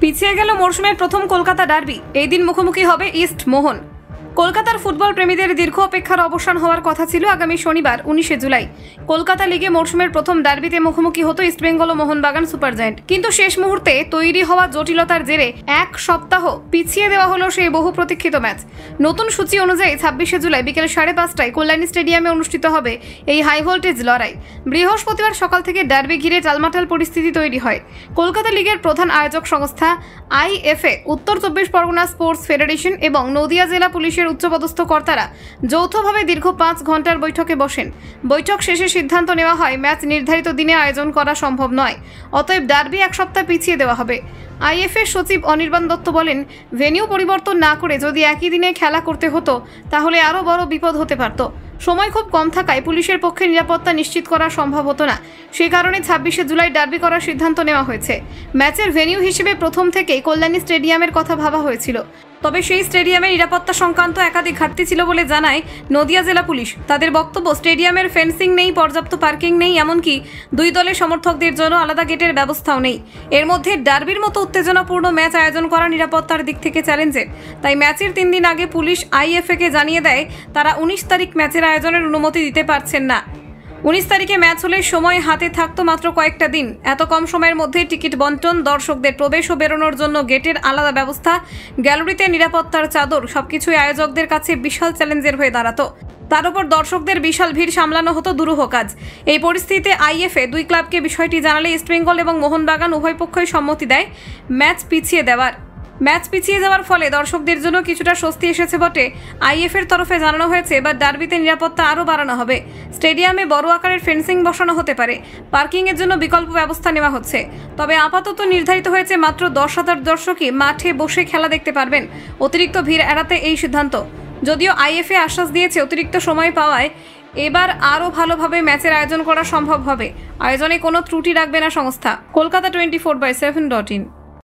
পিছিয়ে গেল মরশুমের প্রথম কলকাতা ডার্বি। এই দিন মুখোমুখি হবে ইস্ট মোহন। কলকাতার ফুটবল প্রেমীদের দীর্ঘ অপেক্ষার অবসান হওয়ার কথা ছিল আগামী শনিবার 19 জুলাই। কলকাতা লিগে মরশুমের প্রথম ডার্বিতে মুখোমুখি হতো ইস্টবেঙ্গল ও মোহনবাগান সুপার জায়েন্ট। কিন্তু শেষ মুহূর্তে তৈরি হওয়া জটিলতার জেরে এক সপ্তাহ পিছিয়ে দেওয়া হলো সেই বহু প্রতীক্ষিত ম্যাচ। নতুন সূচি অনুযায়ী 26 জুলাই বিকেল 5:30টায় কল্যাণী স্টেডিয়ামে অনুষ্ঠিত হবে এই হাই ভোল্টেজ লড়াই। বৃহস্পতিবার সকাল থেকে ডার্বি ঘিরে টালমাটাল পরিস্থিতি তৈরি হয়। কলকাতা লিগের প্রধান আয়োজক সংস্থা আইএফএ, উত্তর 24 পরগনা স্পোর্টস ফেডারেশন এবং নদিয়া জেলা পুলিশের উচ্চপদস্থ কর্তারা যৌথভাবে দীর্ঘ 5 ঘন্টার বৈঠকে বসেন। বৈঠক শেষে সিদ্ধান্ত নেওয়া হয় ম্যাচ নির্ধারিত দিনে আয়োজন করা সম্ভব নয়, অতএব ডার্বি এক সপ্তাহ পিছিয়ে দেওয়া হবে। আইএফএর সচিব অনির্বাণ দত্ত বলেন, ভেন্যু পরিবর্তন না করে যদি একই দিনে খেলা করতে হতো তাহলে আরও বড় বিপদ হতে পারত। সময় খুব কম থাকায় পুলিশের পক্ষে নিরাপত্তা নিশ্চিত করা সম্ভব হতো না। সেই কারণে 26 জুলাই ডার্বি করার সিদ্ধান্ত নেওয়া হয়েছে। ম্যাচের ভেন্যু হিসেবে প্রথম থেকেই কল্যাণী স্টেডিয়ামের কথা ভাবা হয়েছিল, তবে সেই স্টেডিয়ামের নিরাপত্তা সংক্রান্ত একাধিক ঘাটতি ছিল বলে জানায় নদিয়া জেলা পুলিশ। তাদের বক্তব্য, স্টেডিয়ামের ফেন্সিং নেই, পর্যাপ্ত পার্কিং নেই, এমনকি দুই দলের সমর্থকদের জন্য আলাদা গেটের ব্যবস্থাও নেই। এর মধ্যে ডার্বির মতো উত্তেজনাপূর্ণ ম্যাচ আয়োজন করা নিরাপত্তার দিক থেকে চ্যালেঞ্জের। তাই ম্যাচের 3 দিন আগে পুলিশ আইএফএকে জানিয়ে দেয় তারা 19 তারিখ ম্যাচের আয়োজনের অনুমতি দিতে পারছেন না। 19 তারিখে ম্যাচ হলে সময় হাতে থাকতো মাত্র কয়েকটা দিন। এত কম সময়ের মধ্যে টিকিট বন্টন, দর্শকদের প্রবেশ ও বেরোনোর জন্য গেটের আলাদা ব্যবস্থা, গ্যালারিতে নিরাপত্তার চাদর, সবকিছুই আয়োজকদের কাছে বিশাল চ্যালেঞ্জের হয়ে দাঁড়াতো। তার উপর দর্শকদের বিশাল ভিড় সামলানো হতো দুরূহ কাজ। এই পরিস্থিতিতে আইএফএ দুই ক্লাবকে বিষয়টি জানালে ইস্টবেঙ্গল এবং মোহনবাগান উভয় পক্ষই সম্মতি দেয় ম্যাচ পিছিয়ে যাওয়ার ফলে দর্শকদের জন্য কিছুটা স্বস্তি এসেছে বটে। আইএফএর তরফে জানানো হয়েছে এবার ডার্বিতে নিরাপত্তা আরও বাড়ানো হবে। স্টেডিয়ামে বড় আকারের ফেন্সিং বসানো হতে পারে, পার্কিংয়ের জন্য বিকল্প ব্যবস্থা নেওয়া হচ্ছে। তবে আপাতত নির্ধারিত হয়েছে মাত্র 10,000 দর্শকই মাঠে বসে খেলা দেখতে পারবেন। অতিরিক্ত ভিড় এড়াতে এই সিদ্ধান্ত। যদিও আইএফএ আশ্বাস দিয়েছে অতিরিক্ত সময় পাওয়ায় এবার আরও ভালোভাবে ম্যাচের আয়োজন করা সম্ভব হবে। আয়োজনে কোনো ত্রুটি রাখবে না সংস্থা। কলকাতা 24/7.in।